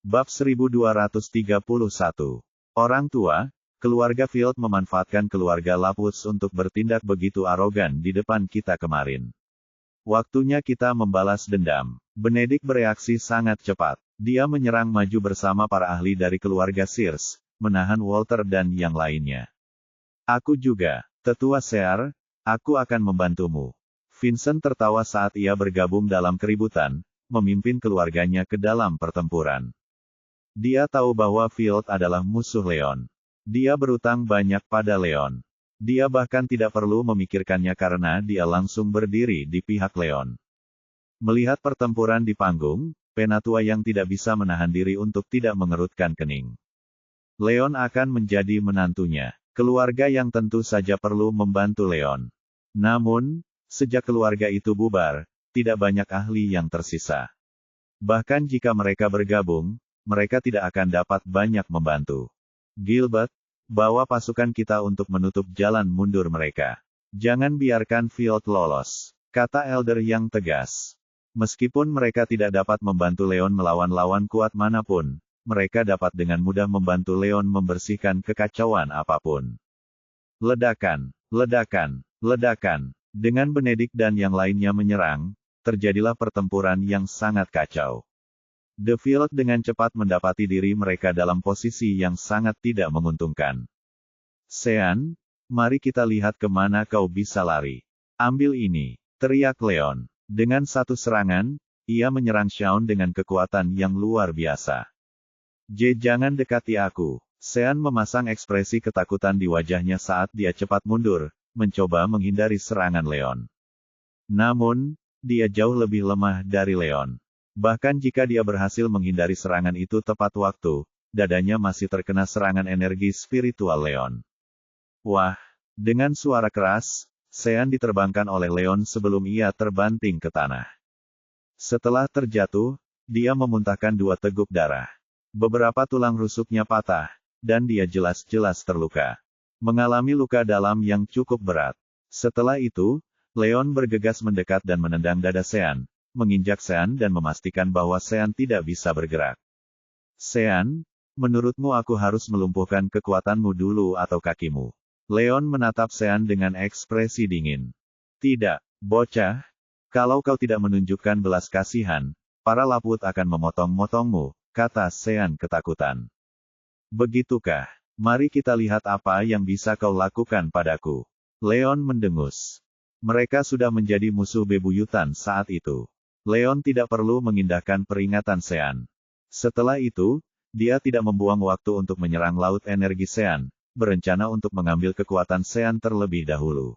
Bab 1231. Orang tua, keluarga Field memanfaatkan keluarga Lapwoods untuk bertindak begitu arogan di depan kita kemarin. Waktunya kita membalas dendam. Benedict bereaksi sangat cepat. Dia menyerang maju bersama para ahli dari keluarga Sears, menahan Walter dan yang lainnya. Aku juga, Tetua Sear, aku akan membantumu. Vincent tertawa saat ia bergabung dalam keributan, memimpin keluarganya ke dalam pertempuran. Dia tahu bahwa Field adalah musuh Leon. Dia berutang banyak pada Leon. Dia bahkan tidak perlu memikirkannya karena dia langsung berdiri di pihak Leon. Melihat pertempuran di panggung, Penatua yang tidak bisa menahan diri untuk tidak mengerutkan kening. Leon akan menjadi menantunya, keluarga yang tentu saja perlu membantu Leon. Namun, sejak keluarga itu bubar, tidak banyak ahli yang tersisa. Bahkan jika mereka bergabung, mereka tidak akan dapat banyak membantu. Gilbert, bawa pasukan kita untuk menutup jalan mundur mereka. Jangan biarkan Field lolos, kata Elder yang tegas. Meskipun mereka tidak dapat membantu Leon melawan lawan kuat manapun, mereka dapat dengan mudah membantu Leon membersihkan kekacauan apapun. Ledakan, ledakan, ledakan. Dengan Benedict dan yang lainnya menyerang, terjadilah pertempuran yang sangat kacau. The Field dengan cepat mendapati diri mereka dalam posisi yang sangat tidak menguntungkan. Sean, mari kita lihat kemana kau bisa lari. Ambil ini, teriak Leon. Dengan satu serangan, ia menyerang Sean dengan kekuatan yang luar biasa. Jangan dekati aku. Sean memasang ekspresi ketakutan di wajahnya saat dia cepat mundur, mencoba menghindari serangan Leon. Namun, dia jauh lebih lemah dari Leon. Bahkan jika dia berhasil menghindari serangan itu tepat waktu, dadanya masih terkena serangan energi spiritual Leon. Wah! Dengan suara keras, Sean diterbangkan oleh Leon sebelum ia terbanting ke tanah. Setelah terjatuh, dia memuntahkan 2 teguk darah. Beberapa tulang rusuknya patah, dan dia jelas-jelas terluka. Mengalami luka dalam yang cukup berat. Setelah itu, Leon bergegas mendekat dan menendang dada Sean, menginjak Sean dan memastikan bahwa Sean tidak bisa bergerak. Sean, menurutmu aku harus melumpuhkan kekuatanmu dulu atau kakimu? Leon menatap Sean dengan ekspresi dingin. Tidak, bocah. Kalau kau tidak menunjukkan belas kasihan, para Lapwood akan memotong-motongmu, kata Sean ketakutan. Begitukah? Mari kita lihat apa yang bisa kau lakukan padaku. Leon mendengus. Mereka sudah menjadi musuh bebuyutan saat itu. Leon tidak perlu mengindahkan peringatan Sean. Setelah itu, dia tidak membuang waktu untuk menyerang laut energi Sean, berencana untuk mengambil kekuatan Sean terlebih dahulu.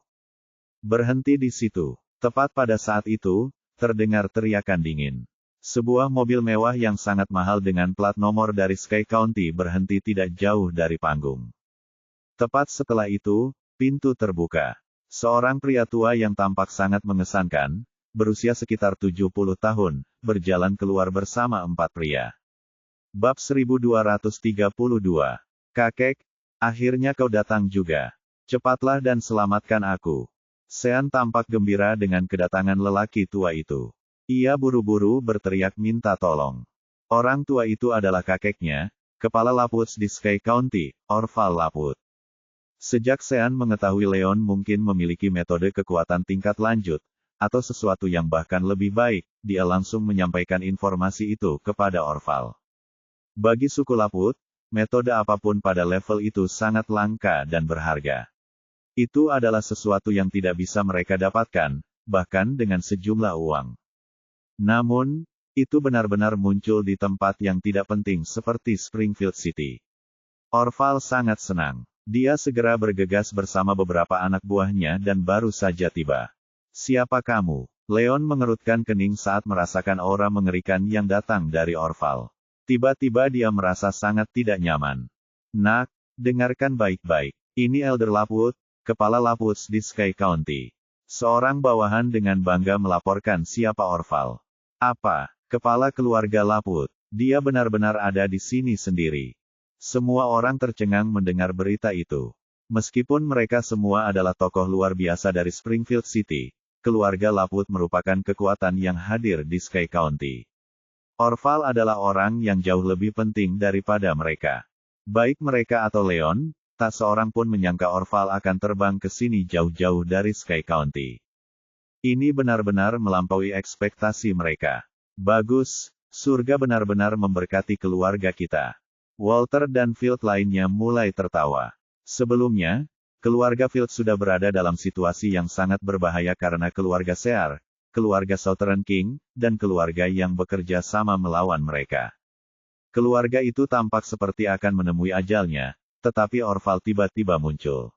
Berhenti di situ. Tepat pada saat itu, terdengar teriakan dingin. Sebuah mobil mewah yang sangat mahal dengan plat nomor dari Sky County berhenti tidak jauh dari panggung. Tepat setelah itu, pintu terbuka. Seorang pria tua yang tampak sangat mengesankan, berusia sekitar 70 tahun, berjalan keluar bersama 4 pria. Bab 1232. Kakek, akhirnya kau datang juga. Cepatlah dan selamatkan aku. Sean tampak gembira dengan kedatangan lelaki tua itu. Ia buru-buru berteriak minta tolong. Orang tua itu adalah kakeknya, kepala Lapwoods di Sky County, Orval Lapwood. Sejak Sean mengetahui Leon mungkin memiliki metode kekuatan tingkat lanjut, atau sesuatu yang bahkan lebih baik, dia langsung menyampaikan informasi itu kepada Orval. Bagi suku Lapwood, metode apapun pada level itu sangat langka dan berharga. Itu adalah sesuatu yang tidak bisa mereka dapatkan, bahkan dengan sejumlah uang. Namun, itu benar-benar muncul di tempat yang tidak penting seperti Springfield City. Orval sangat senang. Dia segera bergegas bersama beberapa anak buahnya dan baru saja tiba. Siapa kamu? Leon mengerutkan kening saat merasakan aura mengerikan yang datang dari Orval. Tiba-tiba dia merasa sangat tidak nyaman. Nak, dengarkan baik-baik. Ini Elder Lapwood, kepala Lapwoods di Sky County. Seorang bawahan dengan bangga melaporkan siapa Orval. Apa? Kepala keluarga Lapwood. Dia benar-benar ada di sini sendiri. Semua orang tercengang mendengar berita itu. Meskipun mereka semua adalah tokoh luar biasa dari Springfield City, keluarga Lapwood merupakan kekuatan yang hadir di Sky County. Orval adalah orang yang jauh lebih penting daripada mereka. Baik mereka atau Leon, tak seorang pun menyangka Orval akan terbang ke sini jauh-jauh dari Sky County. Ini benar-benar melampaui ekspektasi mereka. Bagus, surga benar-benar memberkati keluarga kita. Walter dan Field lainnya mulai tertawa. Sebelumnya, keluarga Field sudah berada dalam situasi yang sangat berbahaya karena keluarga Sear, keluarga Southern King, dan keluarga yang bekerja sama melawan mereka. Keluarga itu tampak seperti akan menemui ajalnya, tetapi Orval tiba-tiba muncul.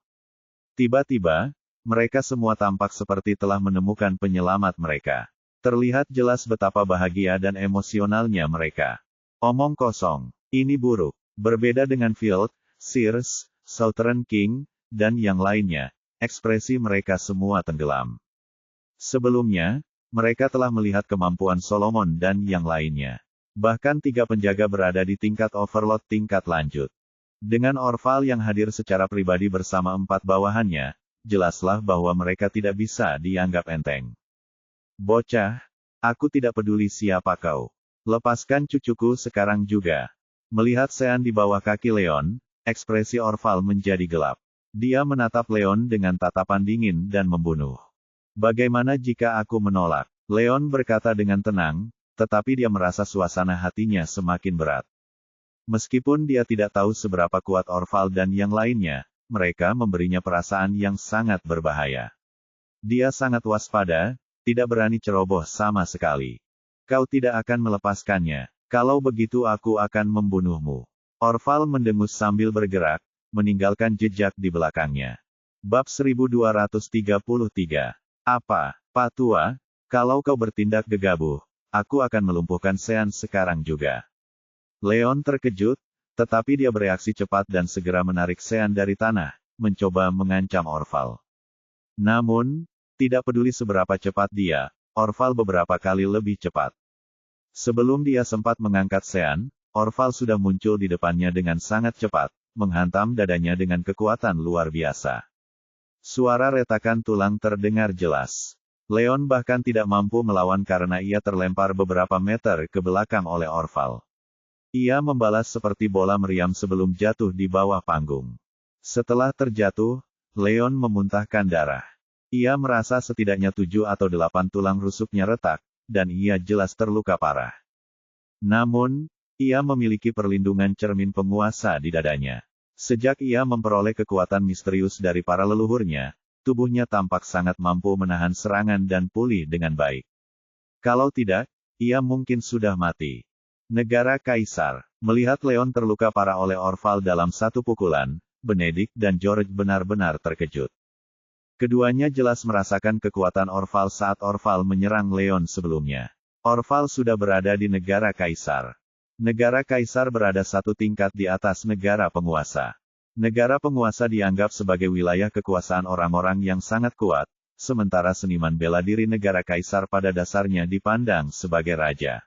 Tiba-tiba, mereka semua tampak seperti telah menemukan penyelamat mereka. Terlihat jelas betapa bahagia dan emosionalnya mereka. Omong kosong, ini buruk. Berbeda dengan Field, Sears, Southern King, dan yang lainnya, ekspresi mereka semua tenggelam. Sebelumnya, mereka telah melihat kemampuan Solomon dan yang lainnya. Bahkan 3 penjaga berada di tingkat overload tingkat lanjut. Dengan Orval yang hadir secara pribadi bersama 4 bawahannya, jelaslah bahwa mereka tidak bisa dianggap enteng. Bocah, aku tidak peduli siapa kau. Lepaskan cucuku sekarang juga. Melihat Sean di bawah kaki Leon, ekspresi Orval menjadi gelap. Dia menatap Leon dengan tatapan dingin dan membunuh. Bagaimana jika aku menolak? Leon berkata dengan tenang, tetapi dia merasa suasana hatinya semakin berat. Meskipun dia tidak tahu seberapa kuat Orval dan yang lainnya, mereka memberinya perasaan yang sangat berbahaya. Dia sangat waspada, tidak berani ceroboh sama sekali. Kau tidak akan melepaskannya. Kalau begitu aku akan membunuhmu. Orval mendengus sambil bergerak, meninggalkan jejak di belakangnya. Bab 1233. Apa, Pak Tua, kalau kau bertindak gegabah, aku akan melumpuhkan Sean sekarang juga. Leon terkejut, tetapi dia bereaksi cepat dan segera menarik Sean dari tanah, mencoba mengancam Orval. Namun, tidak peduli seberapa cepat dia, Orval beberapa kali lebih cepat. Sebelum dia sempat mengangkat Sean, Orval sudah muncul di depannya dengan sangat cepat, menghantam dadanya dengan kekuatan luar biasa. Suara retakan tulang terdengar jelas. Leon bahkan tidak mampu melawan karena ia terlempar beberapa meter ke belakang oleh Orval. Ia membalas seperti bola meriam sebelum jatuh di bawah panggung. Setelah terjatuh, Leon memuntahkan darah. Ia merasa setidaknya 7 atau 8 tulang rusuknya retak, dan ia jelas terluka parah. Namun, ia memiliki perlindungan cermin penguasa di dadanya. Sejak ia memperoleh kekuatan misterius dari para leluhurnya, tubuhnya tampak sangat mampu menahan serangan dan pulih dengan baik. Kalau tidak, ia mungkin sudah mati. Negara Kaisar. Melihat Leon terluka parah oleh Orval dalam satu pukulan, Benedict dan George benar-benar terkejut. Keduanya jelas merasakan kekuatan Orval saat Orval menyerang Leon sebelumnya. Orval sudah berada di negara Kaisar. Negara Kaisar berada satu tingkat di atas negara penguasa. Negara penguasa dianggap sebagai wilayah kekuasaan orang-orang yang sangat kuat, sementara seniman bela diri negara Kaisar pada dasarnya dipandang sebagai raja.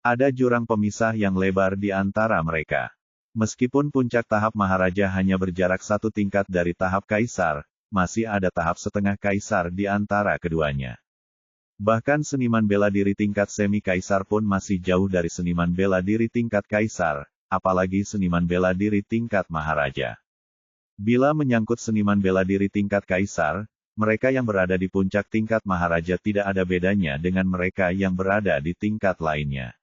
Ada jurang pemisah yang lebar di antara mereka. Meskipun puncak tahap Maharaja hanya berjarak satu tingkat dari tahap Kaisar, masih ada tahap setengah Kaisar di antara keduanya. Bahkan seniman bela diri tingkat semi-Kaisar pun masih jauh dari seniman bela diri tingkat Kaisar, apalagi seniman bela diri tingkat Maharaja. Bila menyangkut seniman bela diri tingkat Kaisar, mereka yang berada di puncak tingkat Maharaja tidak ada bedanya dengan mereka yang berada di tingkat lainnya.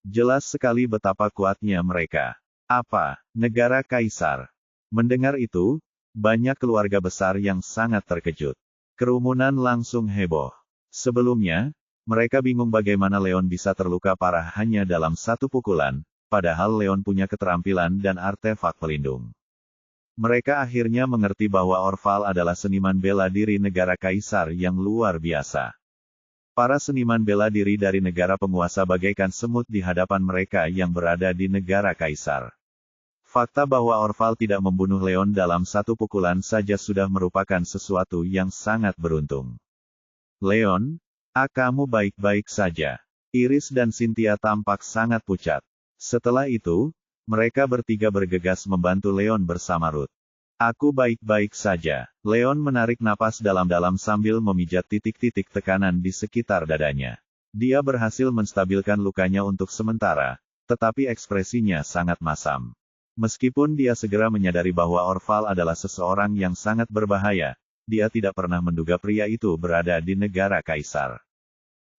Jelas sekali betapa kuatnya mereka. Apa, negara Kaisar? Mendengar itu, banyak keluarga besar yang sangat terkejut. Kerumunan langsung heboh. Sebelumnya, mereka bingung bagaimana Leon bisa terluka parah hanya dalam satu pukulan, padahal Leon punya keterampilan dan artefak pelindung. Mereka akhirnya mengerti bahwa Orval adalah seniman bela diri negara Kaisar yang luar biasa. Para seniman bela diri dari negara penguasa bagaikan semut di hadapan mereka yang berada di negara Kaisar. Fakta bahwa Orval tidak membunuh Leon dalam satu pukulan saja sudah merupakan sesuatu yang sangat beruntung. Leon, kamu baik-baik saja. Iris dan Cynthia tampak sangat pucat. Setelah itu, mereka bertiga bergegas membantu Leon bersama Ruth. Aku baik-baik saja. Leon menarik napas dalam-dalam sambil memijat titik-titik tekanan di sekitar dadanya. Dia berhasil menstabilkan lukanya untuk sementara, tetapi ekspresinya sangat masam. Meskipun dia segera menyadari bahwa Orval adalah seseorang yang sangat berbahaya, dia tidak pernah menduga pria itu berada di negara kaisar.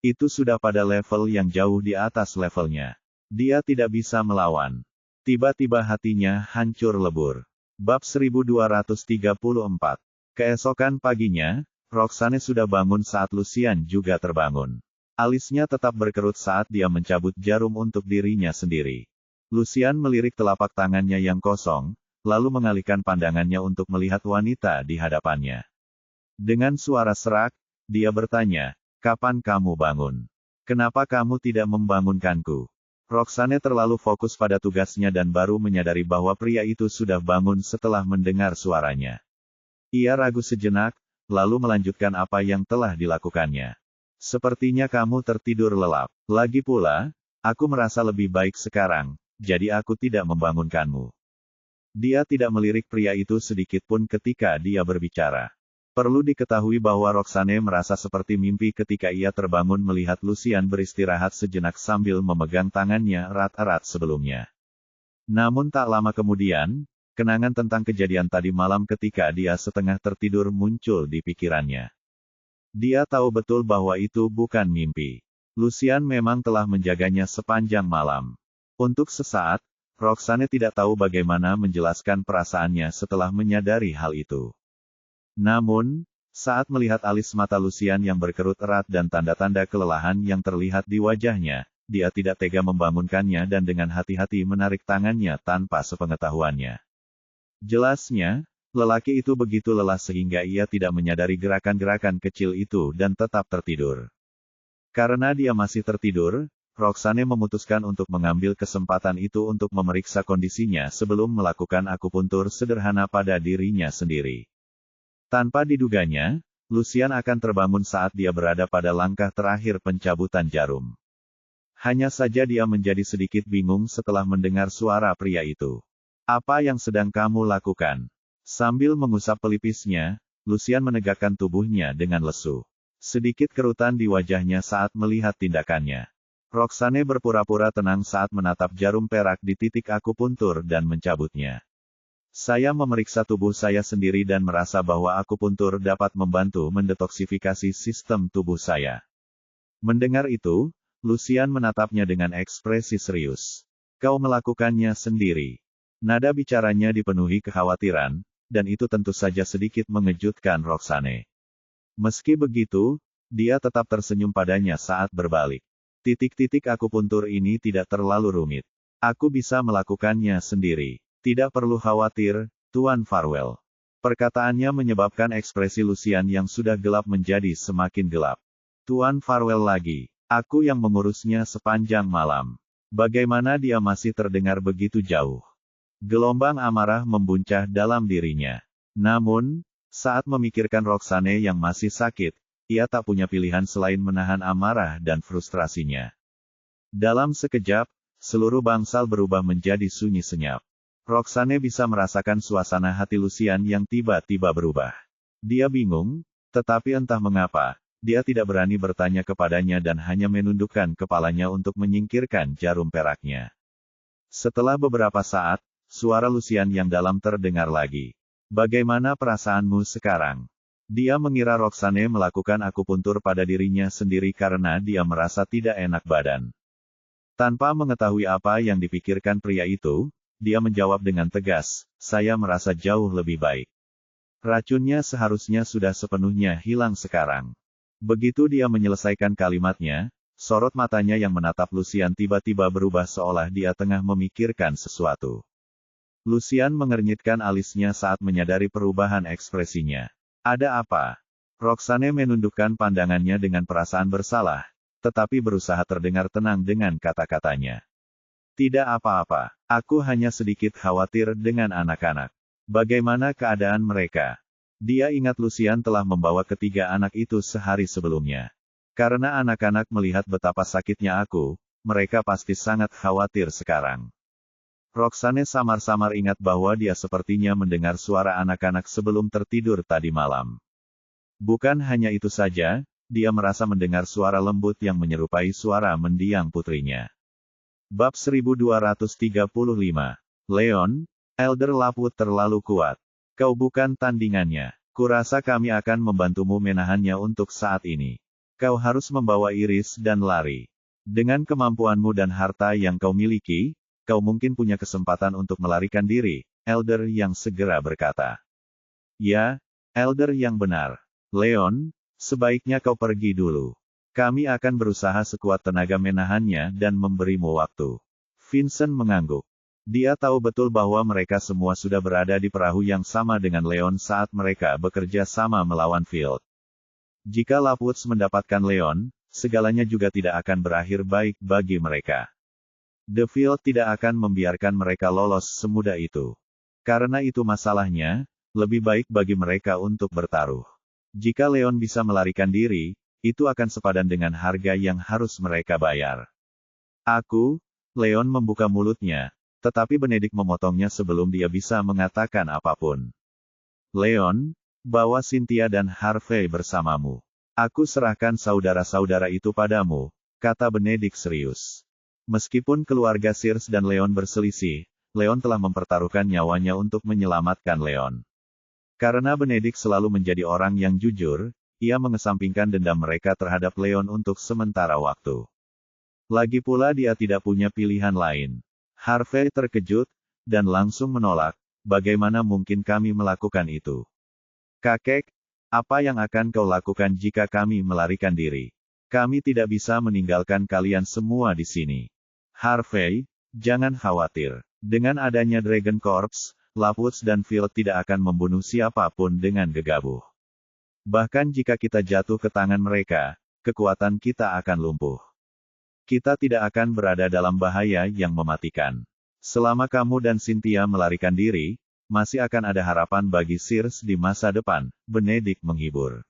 Itu sudah pada level yang jauh di atas levelnya. Dia tidak bisa melawan. Tiba-tiba hatinya hancur lebur. Bab 1234. Keesokan paginya, Roxane sudah bangun saat Lucian juga terbangun. Alisnya tetap berkerut saat dia mencabut jarum untuk dirinya sendiri. Lucian melirik telapak tangannya yang kosong, lalu mengalihkan pandangannya untuk melihat wanita di hadapannya. Dengan suara serak, dia bertanya, "Kapan kamu bangun? Kenapa kamu tidak membangunkanku?" Roxane terlalu fokus pada tugasnya dan baru menyadari bahwa pria itu sudah bangun setelah mendengar suaranya. Ia ragu sejenak, lalu melanjutkan apa yang telah dilakukannya. "Sepertinya kamu tertidur lelap. Lagi pula, aku merasa lebih baik sekarang, jadi aku tidak membangunkanmu." Dia tidak melirik pria itu sedikit pun ketika dia berbicara. Perlu diketahui bahwa Roxane merasa seperti mimpi ketika ia terbangun melihat Lucian beristirahat sejenak sambil memegang tangannya erat-erat sebelumnya. Namun tak lama kemudian, kenangan tentang kejadian tadi malam ketika dia setengah tertidur muncul di pikirannya. Dia tahu betul bahwa itu bukan mimpi. Lucian memang telah menjaganya sepanjang malam. Untuk sesaat, Roxane tidak tahu bagaimana menjelaskan perasaannya setelah menyadari hal itu. Namun, saat melihat alis mata Lucian yang berkerut erat dan tanda-tanda kelelahan yang terlihat di wajahnya, dia tidak tega membangunkannya dan dengan hati-hati menarik tangannya tanpa sepengetahuannya. Jelasnya, lelaki itu begitu lelah sehingga ia tidak menyadari gerakan-gerakan kecil itu dan tetap tertidur. Karena dia masih tertidur, Roxane memutuskan untuk mengambil kesempatan itu untuk memeriksa kondisinya sebelum melakukan akupuntur sederhana pada dirinya sendiri. Tanpa diduganya, Lucian akan terbangun saat dia berada pada langkah terakhir pencabutan jarum. Hanya saja dia menjadi sedikit bingung setelah mendengar suara pria itu. "Apa yang sedang kamu lakukan?" Sambil mengusap pelipisnya, Lucian menegakkan tubuhnya dengan lesu. Sedikit kerutan di wajahnya saat melihat tindakannya. Roxane berpura-pura tenang saat menatap jarum perak di titik akupuntur dan mencabutnya. "Saya memeriksa tubuh saya sendiri dan merasa bahwa akupuntur dapat membantu mendetoksifikasi sistem tubuh saya." Mendengar itu, Lucian menatapnya dengan ekspresi serius. "Kau melakukannya sendiri." Nada bicaranya dipenuhi kekhawatiran, dan itu tentu saja sedikit mengejutkan Roxane. Meski begitu, dia tetap tersenyum padanya saat berbalik. "Titik-titik akupuntur ini tidak terlalu rumit. Aku bisa melakukannya sendiri. Tidak perlu khawatir, Tuan Farwell." Perkataannya menyebabkan ekspresi Lucian yang sudah gelap menjadi semakin gelap. "Tuan Farwell lagi. Aku yang mengurusnya sepanjang malam." Bagaimana dia masih terdengar begitu jauh? Gelombang amarah membuncah dalam dirinya. Namun, saat memikirkan Roxane yang masih sakit, ia tak punya pilihan selain menahan amarah dan frustrasinya. Dalam sekejap, seluruh bangsal berubah menjadi sunyi senyap. Roxane bisa merasakan suasana hati Lucian yang tiba-tiba berubah. Dia bingung, tetapi entah mengapa, dia tidak berani bertanya kepadanya dan hanya menundukkan kepalanya untuk menyingkirkan jarum peraknya. Setelah beberapa saat, suara Lucian yang dalam terdengar lagi. "Bagaimana perasaanmu sekarang?" Dia mengira Roxane melakukan akupuntur pada dirinya sendiri karena dia merasa tidak enak badan. Tanpa mengetahui apa yang dipikirkan pria itu, dia menjawab dengan tegas, "Saya merasa jauh lebih baik. Racunnya seharusnya sudah sepenuhnya hilang sekarang." Begitu dia menyelesaikan kalimatnya, sorot matanya yang menatap Lucian tiba-tiba berubah seolah dia tengah memikirkan sesuatu. Lucian mengernyitkan alisnya saat menyadari perubahan ekspresinya. "Ada apa?" Roxane menundukkan pandangannya dengan perasaan bersalah, tetapi berusaha terdengar tenang dengan kata-katanya. "Tidak apa-apa, aku hanya sedikit khawatir dengan anak-anak. Bagaimana keadaan mereka?" Dia ingat Lucian telah membawa ketiga anak itu sehari sebelumnya. "Karena anak-anak melihat betapa sakitnya aku, mereka pasti sangat khawatir sekarang." Roxane samar-samar ingat bahwa dia sepertinya mendengar suara anak-anak sebelum tertidur tadi malam. Bukan hanya itu saja, dia merasa mendengar suara lembut yang menyerupai suara mendiang putrinya. Bab 1235. Leon, Elder Lapwood terlalu kuat. Kau bukan tandingannya. Kurasa kami akan membantumu menahannya untuk saat ini. Kau harus membawa Iris dan lari. Dengan kemampuanmu dan harta yang kau miliki, kau mungkin punya kesempatan untuk melarikan diri, Elder yang segera berkata. Ya, Elder yang benar. Leon, sebaiknya kau pergi dulu. Kami akan berusaha sekuat tenaga menahannya dan memberimu waktu. Vincent mengangguk. Dia tahu betul bahwa mereka semua sudah berada di perahu yang sama dengan Leon saat mereka bekerja sama melawan Field. Jika Lapwoods mendapatkan Leon, segalanya juga tidak akan berakhir baik bagi mereka. The Field tidak akan membiarkan mereka lolos semudah itu. Karena itu masalahnya, lebih baik bagi mereka untuk bertaruh. Jika Leon bisa melarikan diri, itu akan sepadan dengan harga yang harus mereka bayar. Leon membuka mulutnya, tetapi Benedict memotongnya sebelum dia bisa mengatakan apapun. Leon, bawa Cynthia dan Harvey bersamamu. Aku serahkan saudara-saudara itu padamu, kata Benedict serius. Meskipun keluarga Sears dan Leon berselisih, Leon telah mempertaruhkan nyawanya untuk menyelamatkan Leon. Karena Benedict selalu menjadi orang yang jujur, ia mengesampingkan dendam mereka terhadap Leon untuk sementara waktu. Lagi pula dia tidak punya pilihan lain. Harvey terkejut, dan langsung menolak, bagaimana mungkin kami melakukan itu? Kakek, apa yang akan kau lakukan jika kami melarikan diri? Kami tidak bisa meninggalkan kalian semua di sini. Harvey, jangan khawatir. Dengan adanya Dragon Corps, Lapwoods dan Field tidak akan membunuh siapapun dengan gegabah. Bahkan jika kita jatuh ke tangan mereka, kekuatan kita akan lumpuh. Kita tidak akan berada dalam bahaya yang mematikan. Selama kamu dan Cynthia melarikan diri, masih akan ada harapan bagi Sears di masa depan, Benedict menghibur.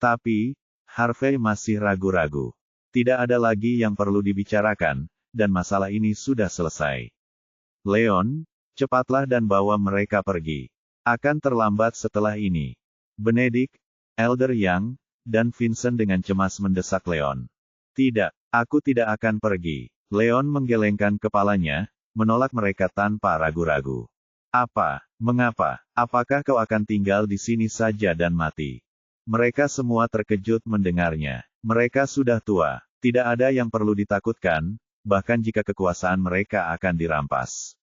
Tapi, Harvey masih ragu-ragu. Tidak ada lagi yang perlu dibicarakan, dan masalah ini sudah selesai. Leon, cepatlah dan bawa mereka pergi. Akan terlambat setelah ini. Benedict, Elder Young, dan Vincent dengan cemas mendesak Leon. Tidak. Aku tidak akan pergi. Leon menggelengkan kepalanya, menolak mereka tanpa ragu-ragu. Apa? Mengapa? Apakah kau akan tinggal di sini saja dan mati? Mereka semua terkejut mendengarnya. Mereka sudah tua. Tidak ada yang perlu ditakutkan, bahkan jika kekuasaan mereka akan dirampas.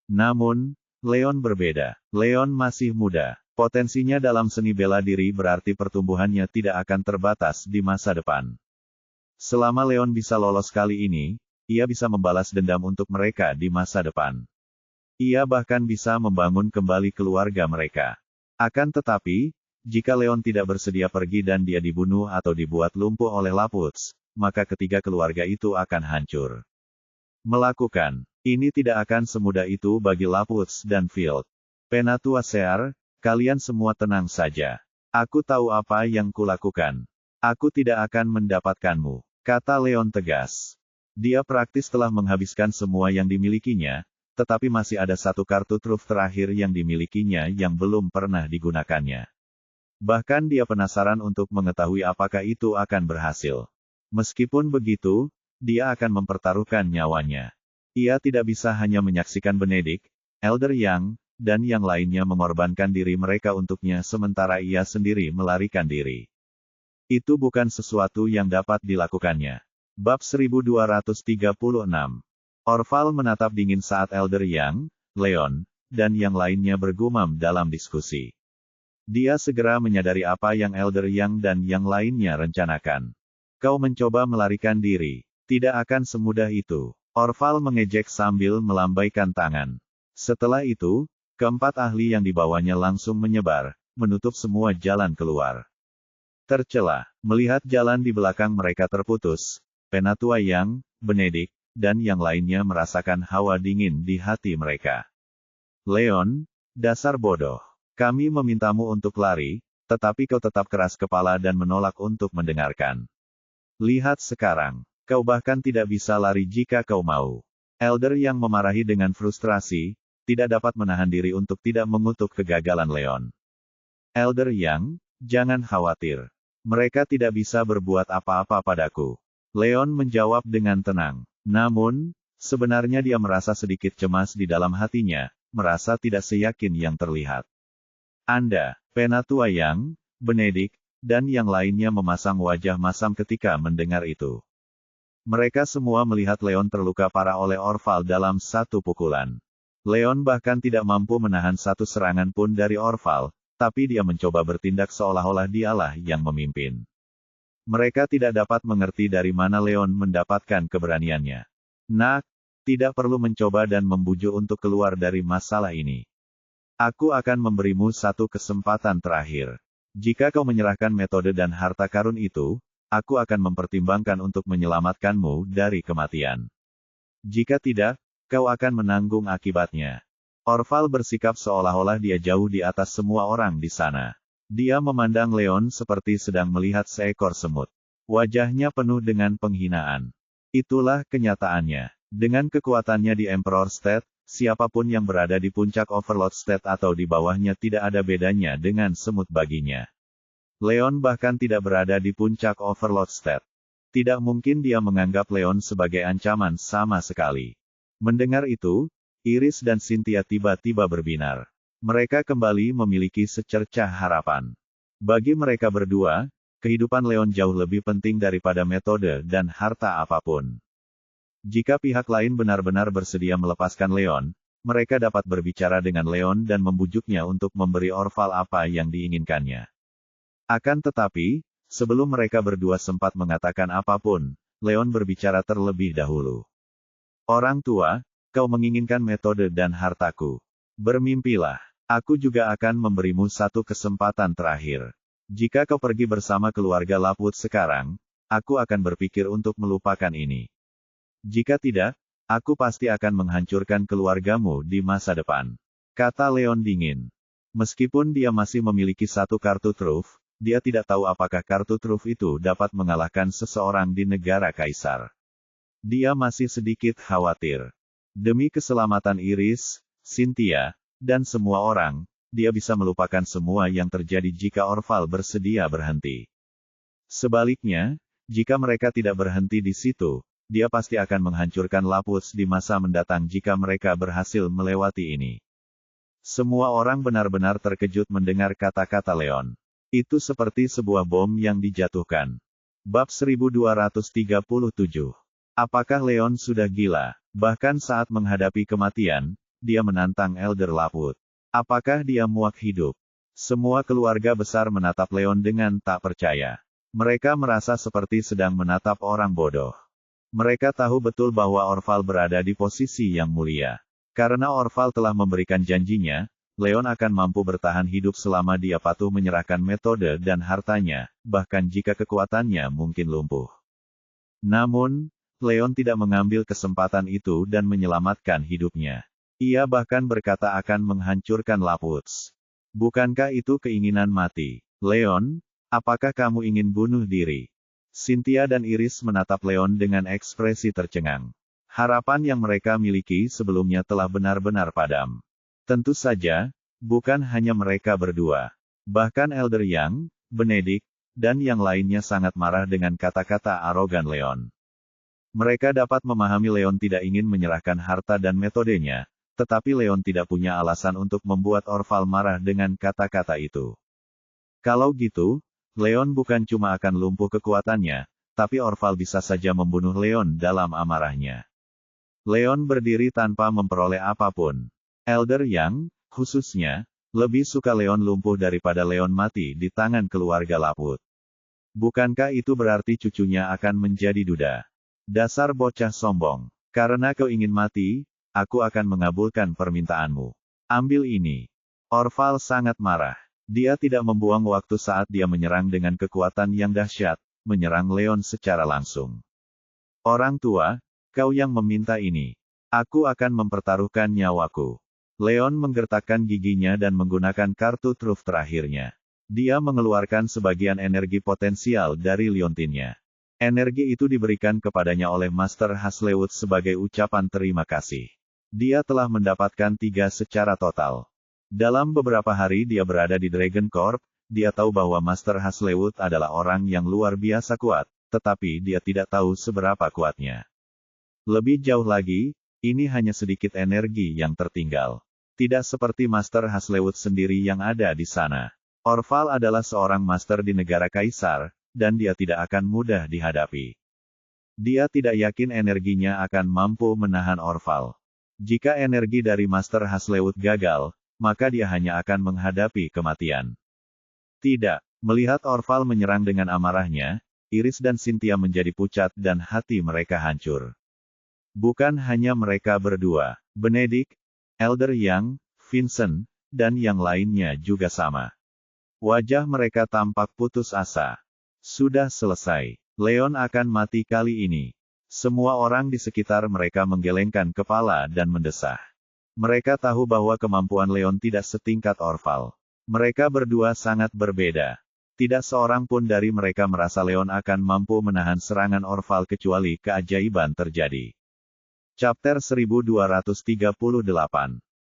Namun, Leon berbeda. Leon masih muda. Potensinya dalam seni bela diri berarti pertumbuhannya tidak akan terbatas di masa depan. Selama Leon bisa lolos kali ini, ia bisa membalas dendam untuk mereka di masa depan. Ia bahkan bisa membangun kembali keluarga mereka. Akan tetapi, jika Leon tidak bersedia pergi dan dia dibunuh atau dibuat lumpuh oleh Lapwoods, maka ketiga keluarga itu akan hancur. Melakukan ini tidak akan semudah itu bagi Lapwoods dan Field. Penatua Sear, kalian semua tenang saja. Aku tahu apa yang kulakukan. Aku tidak akan mendapatkanmu, kata Leon tegas. Dia praktis telah menghabiskan semua yang dimilikinya, tetapi masih ada satu kartu truf terakhir yang dimilikinya yang belum pernah digunakannya. Bahkan dia penasaran untuk mengetahui apakah itu akan berhasil. Meskipun begitu, dia akan mempertaruhkan nyawanya. Ia tidak bisa hanya menyaksikan Benedict, Elder Young, dan yang lainnya mengorbankan diri mereka untuknya sementara ia sendiri melarikan diri. Itu bukan sesuatu yang dapat dilakukannya. Bab 1236. Orval menatap dingin saat Elder Young, Leon, dan yang lainnya bergumam dalam diskusi. Dia segera menyadari apa yang Elder Young dan yang lainnya rencanakan. Kau mencoba melarikan diri. Tidak akan semudah itu. Orval mengejek sambil melambaikan tangan. Setelah itu, keempat ahli yang dibawanya langsung menyebar, menutup semua jalan keluar. Tercela, melihat jalan di belakang mereka terputus, Penatua Young, Benedict, dan yang lainnya merasakan hawa dingin di hati mereka. Leon, dasar bodoh. Kami memintamu untuk lari, tetapi kau tetap keras kepala dan menolak untuk mendengarkan. Lihat sekarang, kau bahkan tidak bisa lari jika kau mau. Elder yang memarahi dengan frustrasi, tidak dapat menahan diri untuk tidak mengutuk kegagalan Leon. Elder Young, jangan khawatir. Mereka tidak bisa berbuat apa-apa padaku. Leon menjawab dengan tenang. Namun, sebenarnya dia merasa sedikit cemas di dalam hatinya, merasa tidak seyakin yang terlihat. Anda, Penatua Yang, Benedict, dan yang lainnya memasang wajah masam ketika mendengar itu. Mereka semua melihat Leon terluka parah oleh Orval dalam satu pukulan. Leon bahkan tidak mampu menahan satu serangan pun dari Orval, tapi dia mencoba bertindak seolah-olah dialah yang memimpin. Mereka tidak dapat mengerti dari mana Leon mendapatkan keberaniannya. Nak, tidak perlu mencoba dan membujuk untuk keluar dari masalah ini. Aku akan memberimu satu kesempatan terakhir. Jika kau menyerahkan metode dan harta karun itu, aku akan mempertimbangkan untuk menyelamatkanmu dari kematian. Jika tidak, kau akan menanggung akibatnya. Orval bersikap seolah-olah dia jauh di atas semua orang di sana. Dia memandang Leon seperti sedang melihat seekor semut. Wajahnya penuh dengan penghinaan. Itulah kenyataannya. Dengan kekuatannya di Emperor State, siapapun yang berada di puncak Overlord State atau di bawahnya tidak ada bedanya dengan semut baginya. Leon bahkan tidak berada di puncak Overlord State. Tidak mungkin dia menganggap Leon sebagai ancaman sama sekali. Mendengar itu, Iris dan Cynthia tiba-tiba berbinar. Mereka kembali memiliki secercah harapan. Bagi mereka berdua, kehidupan Leon jauh lebih penting daripada metode dan harta apapun. Jika pihak lain benar-benar bersedia melepaskan Leon, mereka dapat berbicara dengan Leon dan membujuknya untuk memberi Orval apa yang diinginkannya. Akan tetapi, sebelum mereka berdua sempat mengatakan apapun, Leon berbicara terlebih dahulu. Orang tua, kau menginginkan metode dan hartaku. Bermimpilah. Aku juga akan memberimu satu kesempatan terakhir. Jika kau pergi bersama keluarga Lapwood sekarang, aku akan berpikir untuk melupakan ini. Jika tidak, aku pasti akan menghancurkan keluargamu di masa depan. Kata Leon dingin. Meskipun dia masih memiliki satu kartu truf, dia tidak tahu apakah kartu truf itu dapat mengalahkan seseorang di negara Kaisar. Dia masih sedikit khawatir. Demi keselamatan Iris, Cynthia, dan semua orang, dia bisa melupakan semua yang terjadi jika Orval bersedia berhenti. Sebaliknya, jika mereka tidak berhenti di situ, dia pasti akan menghancurkan Lapwoods di masa mendatang jika mereka berhasil melewati ini. Semua orang benar-benar terkejut mendengar kata-kata Leon. Itu seperti sebuah bom yang dijatuhkan. Bab 1237. Apakah Leon sudah gila? Bahkan saat menghadapi kematian, dia menantang Elder Lapwood. Apakah dia muak hidup? Semua keluarga besar menatap Leon dengan tak percaya. Mereka merasa seperti sedang menatap orang bodoh. Mereka tahu betul bahwa Orval berada di posisi yang mulia. Karena Orval telah memberikan janjinya, Leon akan mampu bertahan hidup selama dia patuh menyerahkan metode dan hartanya, bahkan jika kekuatannya mungkin lumpuh. Namun, Leon tidak mengambil kesempatan itu dan menyelamatkan hidupnya. Ia bahkan berkata akan menghancurkan Lapwoods. Bukankah itu keinginan mati? Leon, apakah kamu ingin bunuh diri? Cynthia dan Iris menatap Leon dengan ekspresi tercengang. Harapan yang mereka miliki sebelumnya telah benar-benar padam. Tentu saja, bukan hanya mereka berdua. Bahkan Elder Yang, Benedict, dan yang lainnya sangat marah dengan kata-kata arogan Leon. Mereka dapat memahami Leon tidak ingin menyerahkan harta dan metodenya, tetapi Leon tidak punya alasan untuk membuat Orval marah dengan kata-kata itu. Kalau gitu, Leon bukan cuma akan lumpuh kekuatannya, tapi Orval bisa saja membunuh Leon dalam amarahnya. Leon berdiri tanpa memperoleh apapun. Elder Yang, khususnya, lebih suka Leon lumpuh daripada Leon mati di tangan keluarga Lapwood. Bukankah itu berarti cucunya akan menjadi duda? Dasar bocah sombong. Karena kau ingin mati, aku akan mengabulkan permintaanmu. Ambil ini. Orval sangat marah. Dia tidak membuang waktu saat dia menyerang dengan kekuatan yang dahsyat, menyerang Leon secara langsung. Orang tua, kau yang meminta ini. Aku akan mempertaruhkan nyawaku. Leon menggertakkan giginya dan menggunakan kartu truf terakhirnya. Dia mengeluarkan sebagian energi potensial dari liontinnya. Energi itu diberikan kepadanya oleh Master Haslewud sebagai ucapan terima kasih. Dia telah mendapatkan 3 secara total. Dalam beberapa hari dia berada di Dragon Corp, dia tahu bahwa Master Hazlewood adalah orang yang luar biasa kuat, tetapi dia tidak tahu seberapa kuatnya. Lebih jauh lagi, ini hanya sedikit energi yang tertinggal. Tidak seperti Master Hazlewood sendiri yang ada di sana. Orval adalah seorang master di negara Kaisar, dan dia tidak akan mudah dihadapi. Dia tidak yakin energinya akan mampu menahan Orval. Jika energi dari Master Hazlewood gagal, maka dia hanya akan menghadapi kematian. Tidak, melihat Orval menyerang dengan amarahnya, Iris dan Cynthia menjadi pucat dan hati mereka hancur. Bukan hanya mereka berdua, Benedict, Elder Yang, Vincent, dan yang lainnya juga sama. Wajah mereka tampak putus asa. Sudah selesai. Leon akan mati kali ini. Semua orang di sekitar mereka menggelengkan kepala dan mendesah. Mereka tahu bahwa kemampuan Leon tidak setingkat Orval. Mereka berdua sangat berbeda. Tidak seorang pun dari mereka merasa Leon akan mampu menahan serangan Orval kecuali keajaiban terjadi. Chapter 1238.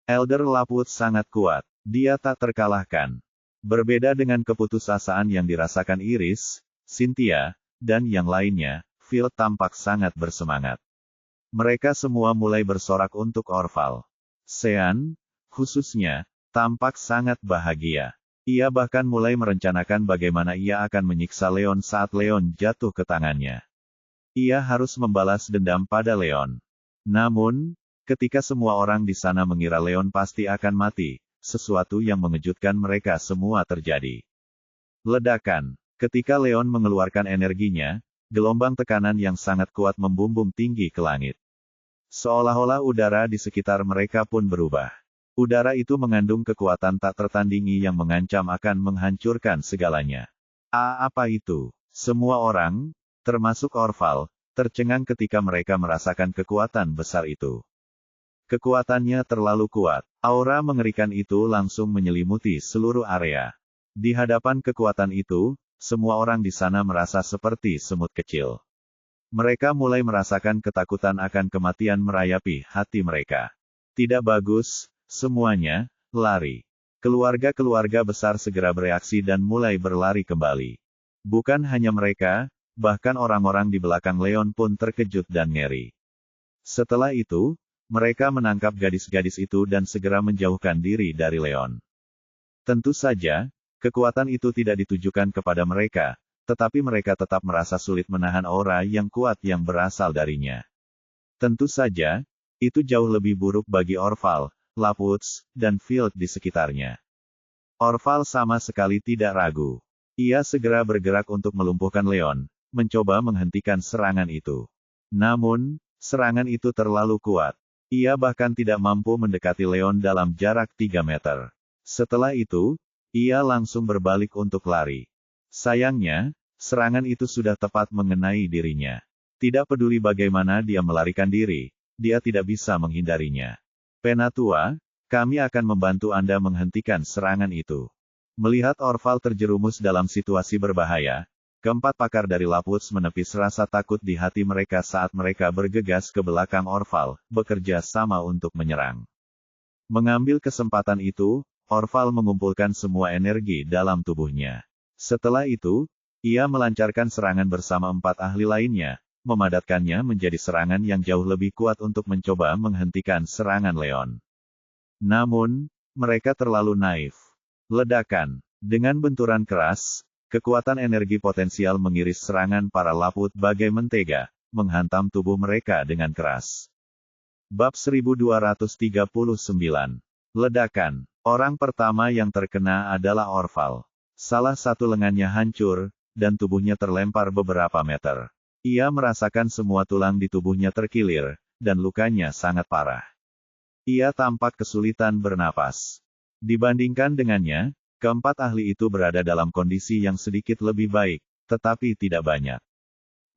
Elder Lapwood sangat kuat. Dia tak terkalahkan. Berbeda dengan keputusasaan yang dirasakan Iris, Cynthia, dan yang lainnya, Phil tampak sangat bersemangat. Mereka semua mulai bersorak untuk Orval. Sean, khususnya, tampak sangat bahagia. Ia bahkan mulai merencanakan bagaimana ia akan menyiksa Leon saat Leon jatuh ke tangannya. Ia harus membalas dendam pada Leon. Namun, ketika semua orang di sana mengira Leon pasti akan mati, sesuatu yang mengejutkan mereka semua terjadi. Ledakan. Ketika Leon mengeluarkan energinya, gelombang tekanan yang sangat kuat membumbung tinggi ke langit. Seolah-olah udara di sekitar mereka pun berubah. Udara itu mengandung kekuatan tak tertandingi yang mengancam akan menghancurkan segalanya. Apa itu? Semua orang, termasuk Orval, tercengang ketika mereka merasakan kekuatan besar itu. Kekuatannya terlalu kuat. Aura mengerikan itu langsung menyelimuti seluruh area. Di hadapan kekuatan itu, semua orang di sana merasa seperti semut kecil. Mereka mulai merasakan ketakutan akan kematian merayapi hati mereka. Tidak bagus, semuanya, lari. Keluarga-keluarga besar segera bereaksi dan mulai berlari kembali. Bukan hanya mereka, bahkan orang-orang di belakang Leon pun terkejut dan ngeri. Setelah itu, mereka menangkap gadis-gadis itu dan segera menjauhkan diri dari Leon. Tentu saja, kekuatan itu tidak ditujukan kepada mereka, tetapi mereka tetap merasa sulit menahan aura yang kuat yang berasal darinya. Tentu saja, itu jauh lebih buruk bagi Orval, Lapwoods, dan Field di sekitarnya. Orval sama sekali tidak ragu. Ia segera bergerak untuk melumpuhkan Leon, mencoba menghentikan serangan itu. Namun, serangan itu terlalu kuat. Ia bahkan tidak mampu mendekati Leon dalam jarak 3 meter. Setelah itu, ia langsung berbalik untuk lari. Sayangnya, serangan itu sudah tepat mengenai dirinya. Tidak peduli bagaimana dia melarikan diri, dia tidak bisa menghindarinya. Penatua, kami akan membantu Anda menghentikan serangan itu. Melihat Orval terjerumus dalam situasi berbahaya, keempat pakar dari Lapwoods menepis rasa takut di hati mereka saat mereka bergegas ke belakang Orval, bekerja sama untuk menyerang. Mengambil kesempatan itu, Orval mengumpulkan semua energi dalam tubuhnya. Setelah itu, ia melancarkan serangan bersama 4 ahli lainnya, memadatkannya menjadi serangan yang jauh lebih kuat untuk mencoba menghentikan serangan Leon. Namun, mereka terlalu naif. Ledakan. Dengan benturan keras, kekuatan energi potensial mengiris serangan para Lapwood bagai mentega, menghantam tubuh mereka dengan keras. Bab 1239. Ledakan. Orang pertama yang terkena adalah Orval. Salah satu lengannya hancur, dan tubuhnya terlempar beberapa meter. Ia merasakan semua tulang di tubuhnya terkilir, dan lukanya sangat parah. Ia tampak kesulitan bernapas. Dibandingkan dengannya, keempat ahli itu berada dalam kondisi yang sedikit lebih baik, tetapi tidak banyak.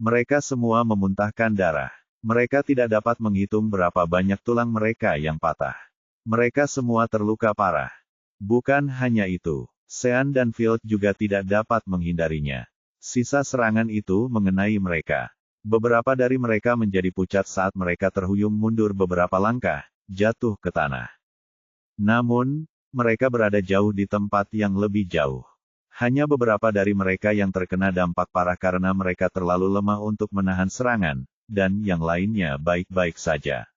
Mereka semua memuntahkan darah. Mereka tidak dapat menghitung berapa banyak tulang mereka yang patah. Mereka semua terluka parah. Bukan hanya itu, Sean dan Field juga tidak dapat menghindarinya. Sisa serangan itu mengenai mereka. Beberapa dari mereka menjadi pucat saat mereka terhuyung mundur beberapa langkah, jatuh ke tanah. Namun, mereka berada jauh di tempat yang lebih jauh. Hanya beberapa dari mereka yang terkena dampak parah karena mereka terlalu lemah untuk menahan serangan, dan yang lainnya baik-baik saja.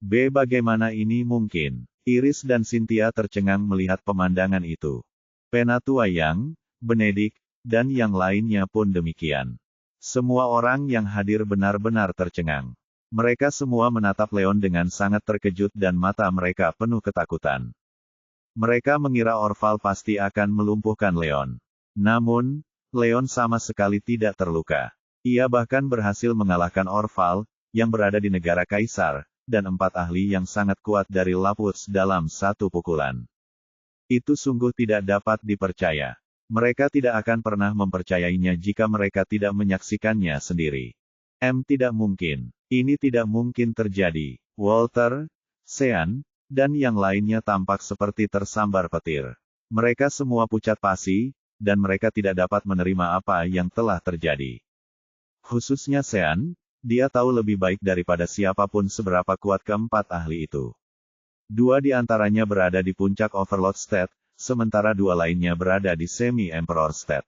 Bagaimana ini mungkin? Iris dan Cynthia tercengang melihat pemandangan itu. Penatua Yang, Benedict, dan yang lainnya pun demikian. Semua orang yang hadir benar-benar tercengang. Mereka semua menatap Leon dengan sangat terkejut dan mata mereka penuh ketakutan. Mereka mengira Orval pasti akan melumpuhkan Leon. Namun, Leon sama sekali tidak terluka. Ia bahkan berhasil mengalahkan Orval, yang berada di negara Kaisar, dan 4 ahli yang sangat kuat dari Laputs dalam satu pukulan. Itu sungguh tidak dapat dipercaya. Mereka tidak akan pernah mempercayainya jika mereka tidak menyaksikannya sendiri. Tidak mungkin. Ini tidak mungkin terjadi. Walter, Sean, dan yang lainnya tampak seperti tersambar petir. Mereka semua pucat pasi, dan mereka tidak dapat menerima apa yang telah terjadi. Khususnya Sean, dia tahu lebih baik daripada siapapun seberapa kuat keempat ahli itu. 2 di antaranya berada di puncak Overlord State, sementara 2 lainnya berada di Semi-Emperor State.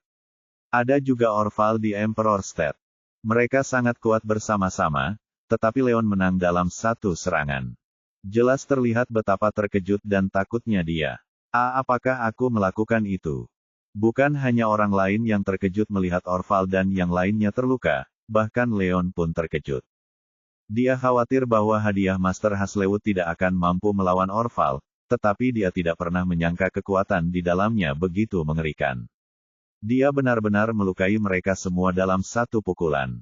Ada juga Orval di Emperor State. Mereka sangat kuat bersama-sama, tetapi Leon menang dalam satu serangan. Jelas terlihat betapa terkejut dan takutnya dia. Apakah aku melakukan itu? Bukan hanya orang lain yang terkejut melihat Orval dan yang lainnya terluka, bahkan Leon pun terkejut. Dia khawatir bahwa hadiah Master Haslewood tidak akan mampu melawan Orval, tetapi dia tidak pernah menyangka kekuatan di dalamnya begitu mengerikan. Dia benar-benar melukai mereka semua dalam satu pukulan.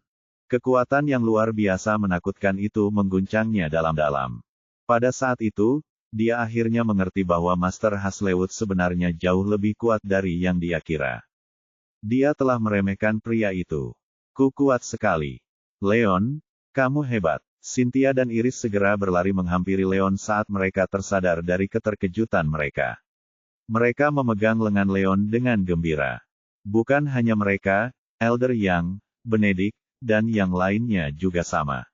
Kekuatan yang luar biasa menakutkan itu mengguncangnya dalam-dalam. Pada saat itu, dia akhirnya mengerti bahwa Master Haslewood sebenarnya jauh lebih kuat dari yang dia kira. Dia telah meremehkan pria itu. Kuat sekali. Leon, kamu hebat. Cynthia dan Iris segera berlari menghampiri Leon saat mereka tersadar dari keterkejutan mereka. Mereka memegang lengan Leon dengan gembira. Bukan hanya mereka, Elder Yang, Benedict, dan yang lainnya juga sama.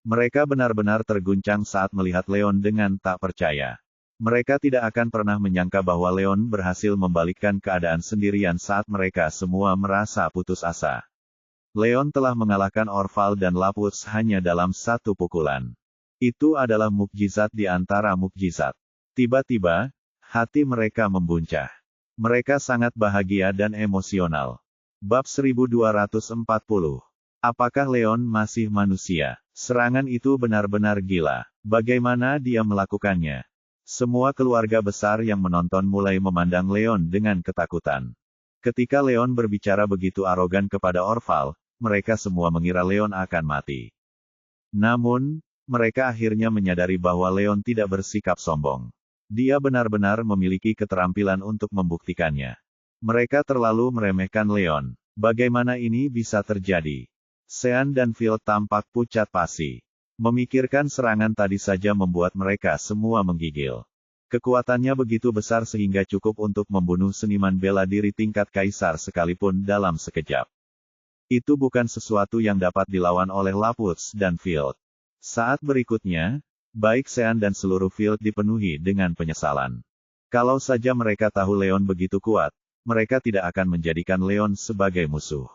Mereka benar-benar terguncang saat melihat Leon dengan tak percaya. Mereka tidak akan pernah menyangka bahwa Leon berhasil membalikkan keadaan sendirian saat mereka semua merasa putus asa. Leon telah mengalahkan Orval dan Laputs hanya dalam satu pukulan. Itu adalah mukjizat di antara mukjizat. Tiba-tiba, hati mereka membuncah. Mereka sangat bahagia dan emosional. Bab 1240. Apakah Leon masih manusia? Serangan itu benar-benar gila. Bagaimana dia melakukannya? Semua keluarga besar yang menonton mulai memandang Leon dengan ketakutan. Ketika Leon berbicara begitu arogan kepada Orval, mereka semua mengira Leon akan mati. Namun, mereka akhirnya menyadari bahwa Leon tidak bersikap sombong. Dia benar-benar memiliki keterampilan untuk membuktikannya. Mereka terlalu meremehkan Leon. Bagaimana ini bisa terjadi? Sean dan Phil tampak pucat pasi. Memikirkan serangan tadi saja membuat mereka semua menggigil. Kekuatannya begitu besar sehingga cukup untuk membunuh seniman bela diri tingkat kaisar sekalipun dalam sekejap. Itu bukan sesuatu yang dapat dilawan oleh Laputs dan Field. Saat berikutnya, baik Sean dan seluruh Field dipenuhi dengan penyesalan. Kalau saja mereka tahu Leon begitu kuat, mereka tidak akan menjadikan Leon sebagai musuh.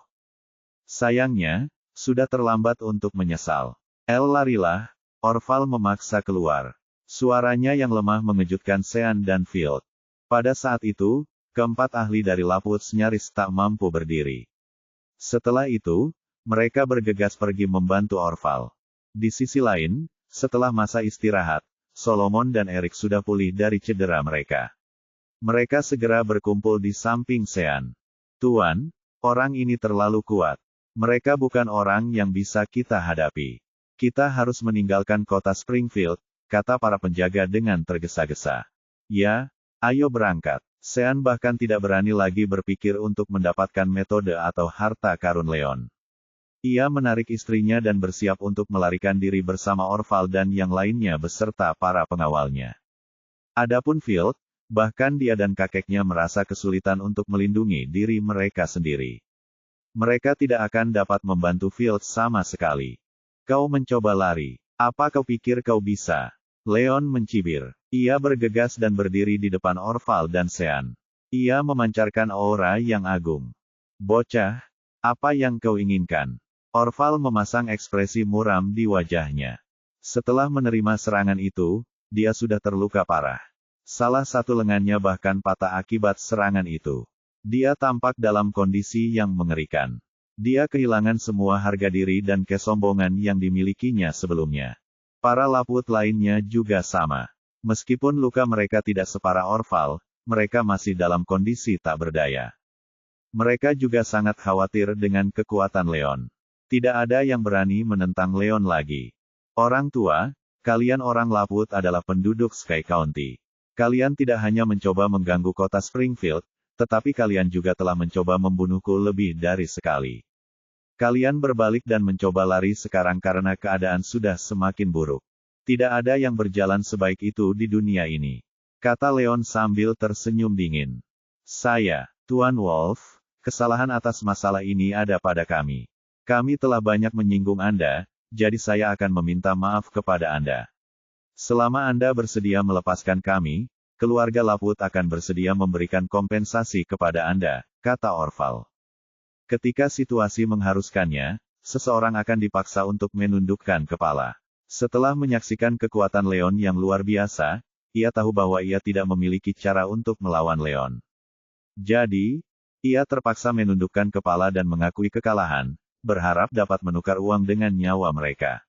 Sayangnya, sudah terlambat untuk menyesal. Larilah, Orval memaksa keluar. Suaranya yang lemah mengejutkan Sean dan Field. Pada saat itu, keempat ahli dari Laputs nyaris tak mampu berdiri. Setelah itu, mereka bergegas pergi membantu Orval. Di sisi lain, setelah masa istirahat, Solomon dan Eric sudah pulih dari cedera mereka. Mereka segera berkumpul di samping Sean. Tuan, orang ini terlalu kuat. Mereka bukan orang yang bisa kita hadapi. Kita harus meninggalkan kota Springfield, kata para penjaga dengan tergesa-gesa. Ya, ayo berangkat. Sean bahkan tidak berani lagi berpikir untuk mendapatkan metode atau harta karun Leon. Ia menarik istrinya dan bersiap untuk melarikan diri bersama Orval dan yang lainnya beserta para pengawalnya. Adapun Field, bahkan dia dan kakeknya merasa kesulitan untuk melindungi diri mereka sendiri. Mereka tidak akan dapat membantu Field sama sekali. Kau mencoba lari. Apa kau pikir kau bisa? Leon mencibir. Ia bergegas dan berdiri di depan Orval dan Sean. Ia memancarkan aura yang agung. Bocah, apa yang kau inginkan? Orval memasang ekspresi muram di wajahnya. Setelah menerima serangan itu, dia sudah terluka parah. Salah satu lengannya bahkan patah akibat serangan itu. Dia tampak dalam kondisi yang mengerikan. Dia kehilangan semua harga diri dan kesombongan yang dimilikinya sebelumnya. Para Laput lainnya juga sama. Meskipun luka mereka tidak separah Orval, mereka masih dalam kondisi tak berdaya. Mereka juga sangat khawatir dengan kekuatan Leon. Tidak ada yang berani menentang Leon lagi. Orang tua, kalian orang Laput adalah penduduk Sky County. Kalian tidak hanya mencoba mengganggu kota Springfield, tetapi kalian juga telah mencoba membunuhku lebih dari sekali. Kalian berbalik dan mencoba lari sekarang karena keadaan sudah semakin buruk. Tidak ada yang berjalan sebaik itu di dunia ini, kata Leon sambil tersenyum dingin. Saya, Tuan Wolf, kesalahan atas masalah ini ada pada kami. Kami telah banyak menyinggung Anda, jadi saya akan meminta maaf kepada Anda. Selama Anda bersedia melepaskan kami, keluarga Laput akan bersedia memberikan kompensasi kepada Anda, kata Orval. Ketika situasi mengharuskannya, seseorang akan dipaksa untuk menundukkan kepala. Setelah menyaksikan kekuatan Leon yang luar biasa, ia tahu bahwa ia tidak memiliki cara untuk melawan Leon. Jadi, ia terpaksa menundukkan kepala dan mengakui kekalahan, berharap dapat menukar uang dengan nyawa mereka.